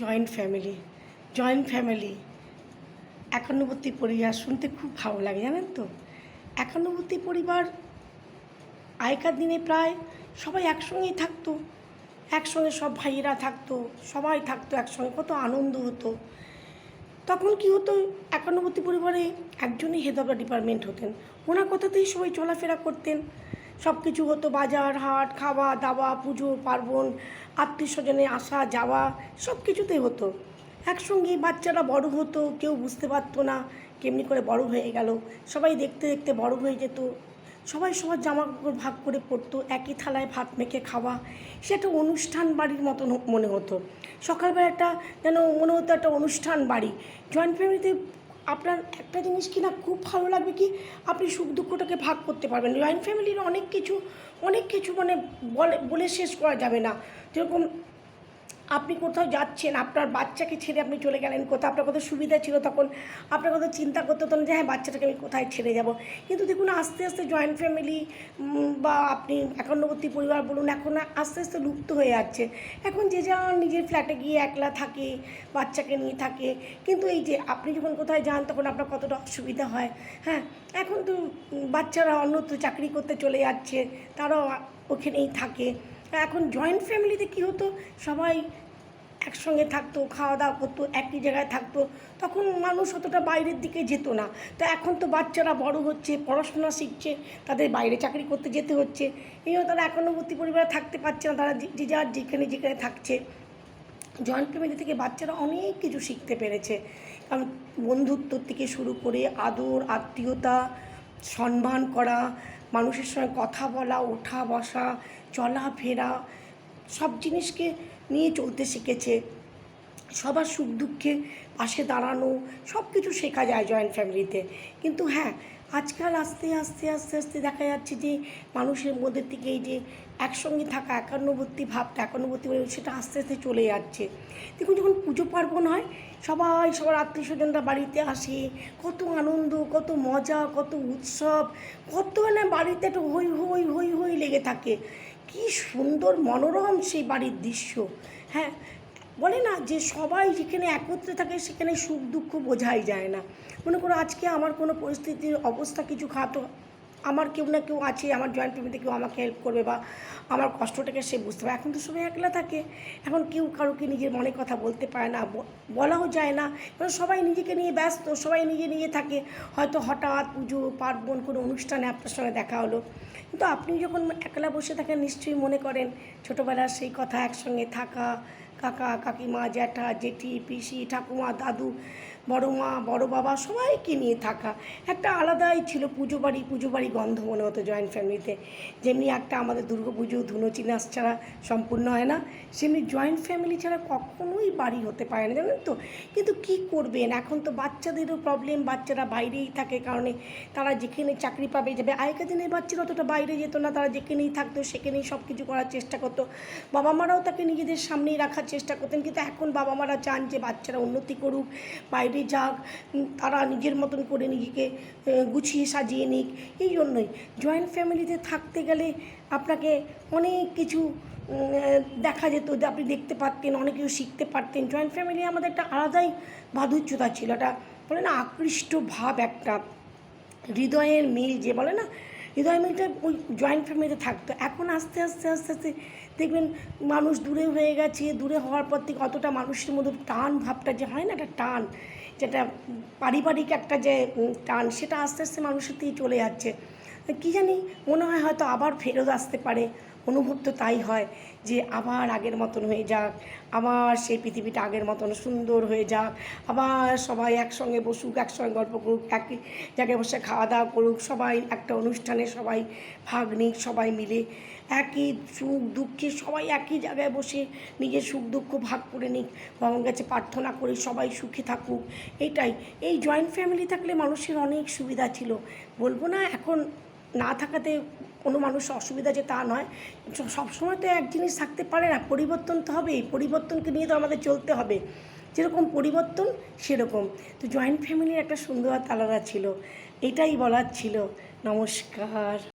Joint family একান্নবর্তী পরিবার শুনতে খুব ভালো লাগে, জানেন তো। একান্নবর্তী পরিবার আগেকার দিনে প্রায় সবাই একসঙ্গেই থাকতো, একসঙ্গে সব ভাইয়েরা থাকতো, সবাই থাকতো একসঙ্গে, কত আনন্দ হতো। তখন কি হতো, একান্নবর্তী পরিবারে একজনই হেড অফ দ্য ডিপার্টমেন্ট হতেন, ওনার কথাতেই সবাই চলাফেরা করতেন, সব কিছু হতো, বাজার হাট, খাওয়া দাওয়া, পুজো পার্বণ, আত্মীয় স্বজনে আসা যাওয়া, সব কিছুতেই হতো একসঙ্গেই। বাচ্চারা বড় হতো, কেউ বুঝতে পারতো না কেমনি করে বড় হয়ে গেল, সবাই দেখতে দেখতে বড় হয়ে যেত, সবাই সবার জামা কাপড় ভাগ করে পরতো, একই থালায় ভাত মেখে খাওয়া, সে একটা অনুষ্ঠান বাড়ির মতন মনে হতো। সকালবেলা একটা যেন মনে হতো একটা অনুষ্ঠান বাড়ি। জয়েন্ট ফ্যামিলিতে আপনার একটা জিনিস কি না খুব ভালো লাগবে, কি আপনি সুখ দুঃখটাকে ভাগ করতে পারবেন। জয়েন্ট ফ্যামিলির অনেক কিছু মানে বলে শেষ করা যাবে না। যেরকম আপনি কোথাও যাচ্ছেন, আপনার বাচ্চাকে ছেড়ে আপনি চলে গেলেন কোথাও, আপনার কত সুবিধা ছিল, তখন আপনার কথা চিন্তা করতে হতো না যে হ্যাঁ বাচ্চাটাকে আমি কোথায় ছেড়ে যাব। কিন্তু দেখুন আস্তে আস্তে জয়েন্ট ফ্যামিলি বা আপনি একান্নবর্তী পরিবার বলুন, এখন আস্তে আস্তে লুপ্ত হয়ে যাচ্ছে। এখন যে যা নিজের ফ্ল্যাটে গিয়ে একলা থাকে, বাচ্চাকে নিয়ে থাকে। কিন্তু এই যে আপনি যখন কোথায় যান তখন আপনার কতটা অসুবিধা হয়। হ্যাঁ, এখন তো বাচ্চারা অন্যত্র চাকরি করতে চলে যাচ্ছে, তারাও ওখানেই থাকে। এখন জয়েন্ট ফ্যামিলিতে কী হতো, সবাই একসঙ্গে থাকতো, খাওয়া দাওয়া করতো, একই জায়গায় থাকতো, তখন মানুষ অতটা বাইরের দিকে যেত না। তো এখন তো বাচ্চারা বড় হচ্ছে, পড়াশোনা শিখছে, তাদের বাইরে চাকরি করতে যেতে হচ্ছে, এই জন্য তারা একান্নবর্তী পরিবারে থাকতে পারছে না, তারা যে যার যেখানে যেখানে থাকছে। জয়েন্ট ফ্যামিলি থেকে বাচ্চারা অনেক কিছু শিখতে পেরেছে, কারণ বন্ধুত্ব থেকে শুরু করে আদর, আত্মীয়তা, সম্মান করা, মানুষের সঙ্গে কথা বলা, ওঠা বসা, চলাফেরা, সব জিনিসকে নিয়ে চলতে শিখেছে। সবার সুখ দুঃখে পাশে দাঁড়ানো, সব কিছু শেখা যায় জয়েন্ট ফ্যামিলিতে। কিন্তু হ্যাঁ, আজকাল আস্তে আস্তে আস্তে আস্তে দেখা যাচ্ছে যে মানুষের মধ্যে থেকে এই যে একসঙ্গে থাকা একান্নবর্তী ভাবটা, একান্নবর্তী সেটা আস্তে আস্তে চলে যাচ্ছে। দেখুন যখন পুজো পার্বণ হয়, সবাই সবার আত্মীয় স্বজনরা বাড়িতে আসে, কত আনন্দ, কত মজা, কত উৎসব, কত না বাড়িতে একটা হই হই হই হই লেগে থাকে। কি সুন্দর মনোরম সেই বাড়ির দৃশ্য। হ্যাঁ, বলে না যে সবাই যেখানে একত্রে থাকে সেখানে সুখ দুঃখ বোঝাই যায় না। মনে করো আজকে আমার কোনো পরিস্থিতির অবস্থা কিছু খারাপ, আমার কেউ না কেউ আছে, আমার জয়েন্ট ফ্যামিলিতে কেউ আমাকে হেল্প করবে বা আমার কষ্টটাকে সে বুঝতে পারে। এখন তো সবাই একলা থাকে, এখন কেউ কারোকে নিজের মনে কথা বলতে পারে না, বলাও যায় না, কারণ সবাই নিজেকে নিয়ে ব্যস্ত, সবাই নিজে থাকে। হয়তো হঠাৎ পুজো পার্বণ কোনো অনুষ্ঠানে আপনার সঙ্গে দেখা হলো, কিন্তু আপনি যখন একলা বসে থাকেন নিশ্চয়ই মনে করেন ছোটোবেলার সেই কথা, একসঙ্গে থাকা, কাকা কাকিমা, জ্যাঠা জেঠি, পিসি, ঠাকুমা, দাদু, বড় মা, বড় বাবা, সবাইকে নিয়ে থাকা একটা আলাদাই ছিল। পুজো বাড়ি গন্ধ মনে হতো জয়েন্ট ফ্যামিলিতে। যেমনি একটা আমাদের দুর্গাপুজো ধুনুচিনাস ছাড়া সম্পূর্ণ হয় না, সেমনি জয়েন্ট ফ্যামিলি ছাড়া কখনোই বাড়ি হতে পারে না, জানেন তো। কিন্তু কী করবেন, এখন তো বাচ্চাদেরও প্রবলেম, বাচ্চারা বাইরেই থাকে, কারণে তারা যেখানে চাকরি পাবে যাবে। আগেকার দিনের বাচ্চারা অতটা বাইরে যেত না, তারা যেখানেই থাকতো সেখানেই সব কিছু করার চেষ্টা করতো, বাবা মারাও তাকে নিজেদের সামনেই রাখার চেষ্টা করতেন। কিন্তু এখন বাবা মারা চান যে বাচ্চারা উন্নতি করুক, বাইরে যাক, তারা নিজের মতন করে নিজেকে গুছিয়ে সাজিয়ে নিক। এই জন্যই জয়েন্ট ফ্যামিলিতে থাকতে গেলে আপনাকে অনেক কিছু দেখা যেত, যে আপনি দেখতে পারতেন, অনেক কিছু শিখতে পারতেন। জয়েন্ট ফ্যামিলি আমাদের একটা আলাদাই মাধুর্যতা ছিল, একটা বলে না আকৃষ্ট ভাব, একটা হৃদয়ের মিল যে বলে না, হৃদয় মিলটা ওই জয়েন্ট ফ্যামিলিতে থাকতো। এখন আস্তে আস্তে আস্তে আস্তে দেখবেন মানুষ দূরে হয়ে গেছে, দূরে হওয়ার পর থেকে অতটা মানুষের মধ্যে টান ভাবটা যে হয় না, একটা টান, যেটা পারিবারিক একটা যে টান, সেটা আস্তে আস্তে মানুষের থেকে চলে যাচ্ছে। কী জানি, মনে হয় হয়তো আবার ফেরত আসতে পারে, অনুভব তো তাই হয় যে আবার আগের মতন হয়ে যাক, আবার সেই পৃথিবীটা আগের মতন সুন্দর হয়ে যাক, আবার সবাই একসঙ্গে বসুক, একসঙ্গে গল্প করুক, একই জায়গায় বসে খাওয়া দাওয়া করুক, সবাই একটা অনুষ্ঠানে সবাই ভাগ নিক, সবাই মিলে একই সুখ দুঃখে সবাই একই জায়গায় বসে নিজের সুখ দুঃখ ভাগ করে নিক, ভগবানের কাছে প্রার্থনা করে সবাই সুখে থাকুক। এইটাই, এই জয়েন্ট ফ্যামিলি থাকলে মানুষের অনেক সুবিধা ছিল। বলবো না এখন না থাকাতে কোনো মানুষের অসুবিধা যে তা নয়, সবসময় তো এক জিনিস থাকতে পারে না, পরিবর্তন তো হবে, এই পরিবর্তনকে নিয়ে তো আমাদের চলতে হবে, যেরকম পরিবর্তন সেরকম। তো জয়েন্ট ফ্যামিলির একটা সুন্দর আলাদা ছিল, এটাই বলার ছিল। নমস্কার।